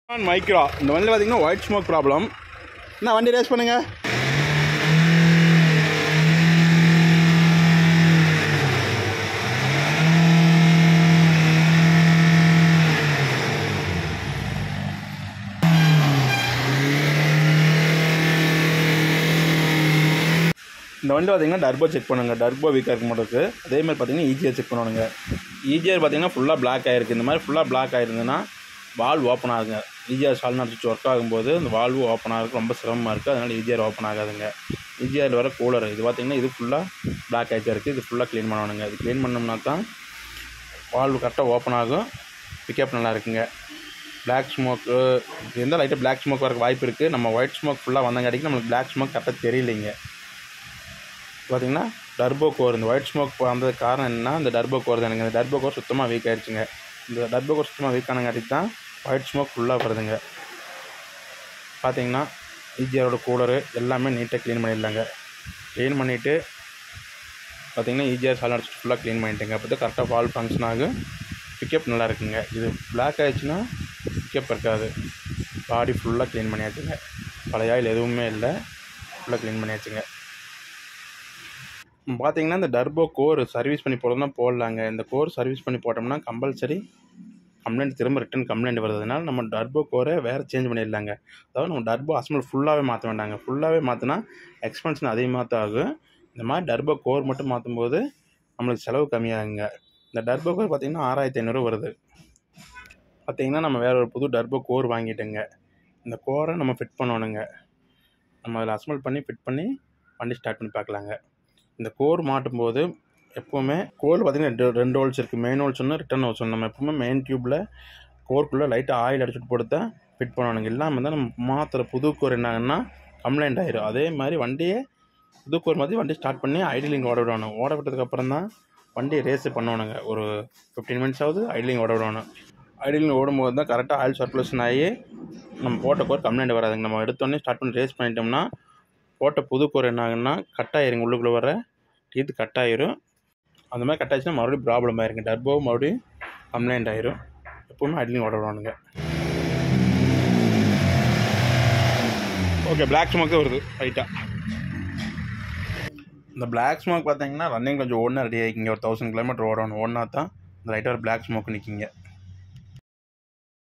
Micro இந்த வண்டியில் பார்த்தீங்கன்னா ஒயிட் ஸ்மோக் ப்ராப்ளம். என்ன வண்டி ரேஸ் பண்ணுங்க. இந்த வண்டி பார்த்தீங்கன்னா டர்போ செக் பண்ணுங்க. டர்போ வீக்காக இருக்க மாட்டேருக்கு. அதே மாதிரி பார்த்தீங்கன்னா ஈஜிஆர் செக் பண்ணுவானுங்க. ஈஜிஆர் பார்த்தீங்கன்னா ஃபுல்லாக பிளாக் ஆகிருக்கு. இந்த மாதிரி ஃபுல்லாக பிளாக் ஆகிருந்ததுன்னா வால்வ் ஓப்பன் ஆகுங்க. ஈஜிஆர் சால்னா சுவிட்ச் ஒர்க் ஆகும்போது அந்த வால்வு ஓப்பன் ஆகிறதுக்கு ரொம்ப சிரமமாக இருக்குது. அதனால் ஈஜிஆர் ஓப்பன் ஆகாதுங்க. ஈஜிஆரில் வர கூலர் இது பார்த்தீங்கன்னா இது ஃபுல்லாக பிளாக் ஆகிட்டே இருக்குது. இது ஃபுல்லாக க்ளீன் பண்ணணுங்க. இது க்ளீன் பண்ணோம்னா தான் வால்வு கரெக்டாக ஓப்பன் ஆகும். பிக்கப் நல்லா இருக்குங்க. பிளாக் ஸ்மோக்கு இருந்தால் லைட்டாக பிளாக் ஸ்மோக் வரக்கு வாய்ப்பு இருக்குது. நம்ம ஒயிட் ஸ்மோக் ஃபுல்லாக வந்தங்காட்டிக்கு நம்மளுக்கு பிளாக் ஸ்மோக் கரெக்டாக தெரியலைங்க. பார்த்திங்கன்னா டர்போ கோர் இந்த ஒயிட் ஸ்மோக் வந்ததுக்கு காரணம் என்னென்னா இந்த டர்போ கோர் தானுங்க. இந்த டர்போ கோர் சுத்தமாக வீக் ஆகிடுச்சுங்க. இந்த டர்போ கோர் சுத்தமாக வீக் ஆனங்காட்டிக்கு தான் ஒயிட் ஸ்மோக் ஃபுல்லாக வருதுங்க. பார்த்திங்கன்னா ஈஜிஆரோட கூலரு எல்லாமே நீட்டாக க்ளீன் பண்ணிடலாங்க. க்ளீன் பண்ணிவிட்டு பார்த்திங்கன்னா ஈஜிஆர் சால்னா சுவிட்ச் ஃபுல்லாக க்ளீன் பண்ணிட்டுங்க. அப்போ தான் கரெக்டாக வால்வ் ஃபங்க்ஷன் ஆகும். பிக்கப் நல்லா இருக்குங்க. இது பிளாக் ஆகிடுச்சுன்னா பிக்கப் இருக்காது. பாடி ஃபுல்லாக க்ளீன் பண்ணியாச்சுங்க. பழைய ஆயில் எதுவுமே இல்லை. ஃபுல்லாக க்ளீன் பண்ணியாச்சுங்க. பார்த்திங்கன்னா இந்த டர்போ கோர் சர்வீஸ் பண்ணி போடுறதுனா போடலாங்க. இந்த கோர் சர்வீஸ் பண்ணி போட்டோம்னா கம்பல்சரி கம்ப்ளைண்ட் திரும்ப ரிட்டன் கம்ப்ளைண்ட் வருதுனால நம்ம டர்போ கோரை வேறு சேஞ்ச் பண்ணிடலாங்க. அதாவது நம்ம டர்போ அசம்பிள் ஃபுல்லாகவே மாற்ற வேண்டாங்க. ஃபுல்லாகவே மாற்றினா எக்ஸ்பென்ஷன் அதிகமாக தான் ஆகும். இந்த மாதிரி டர்போ கோர் மட்டும் மாற்றும்போது நம்மளுக்கு செலவு கம்மியாகுங்க. இந்த டர்போ கோர் பார்த்திங்கன்னா 6500 வருது. பார்த்திங்கன்னா நம்ம வேறு ஒரு புது டர்போ கோர் வாங்கிட்டோங்க. இந்த கோரை நம்ம ஃபிட் பண்ணணுங்க. நம்ம அதில் அசம்பிள் பண்ணி ஃபிட் பண்ணி வண்டி ஸ்டார்ட் பண்ணி பார்க்கலாங்க. இந்த கோர் மாட்டும்போது எப்போவுமே கோர் பார்த்திங்கன்னா ரெண்டு ஹோல்ஸ் இருக்குது. மெயின் ஹோல்ஸ் ஒன்று, ரிட்டன் ஹோல்ஸ் ஒன்று. நம்ம எப்போவுமே மெயின் டியூப்பில் கோர்க்குள்ளே லைட்டாக ஆயில் அடிச்சுட்டு போட்டு தான் ஃபிட் பண்ணணுங்க. இல்லாமல் தான் நம்ம மாற்றுற புது கோர் என்னாங்கன்னா கம்ப்ளைண்ட் ஆயிரும். அதே மாதிரி வண்டியை புது கோர் மாதிரி வண்டி ஸ்டார்ட் பண்ணி ஐடிலிங் ஓட விடணும். ஓட விட்டதுக்கப்புறம் தான் வண்டியை ரேஸு பண்ணணுங்க. ஒரு 15 மினிட்ஸ் ஆகுது ஐடிலிங் ஓட விடணும். ஐடிலிங் ஓடும்போது தான் கரெக்டாக ஆயில் சர்க்குலேஷன் ஆகி நம்ம போட்ட கோர் கம்ப்ளைண்ட் வராதுங்க. நம்ம எடுத்தோடனே ஸ்டார்ட் பண்ணி ரேஸ் பண்ணிட்டோம்னா போட்ட புது கோர் என்ன ஆகுன்னா கட் ஆயிருங்க. உள்ளுக்குள்ளே வர டீத்து கட் ஆயிரும். அந்த மாதிரி கட் ஆயிடுச்சுன்னா மறுபடியும் ப்ராப்ளம் ஆயிருங்க. டர்போ மறுபடியும் கம்ப்ளைண்ட் ஆயிரும். எப்போவுமே ஐடிலிங் ஓட விடணுங்க. ஓகே, பிளாக் ஸ்மோக் தான் வருது ரைட்டாக. இந்த பிளாக் ஸ்மோக் பார்த்தீங்கன்னா ரன்னிங் கொஞ்சம் ஓடனா ரெடி ஆகிக்கிங்க. ஒரு 1000 கிலோமீட்டர் ஓடணும். ஓடனா தான் இந்த ரைட்டாக ஒரு பிளாக் ஸ்மோக் நிற்கிங்க.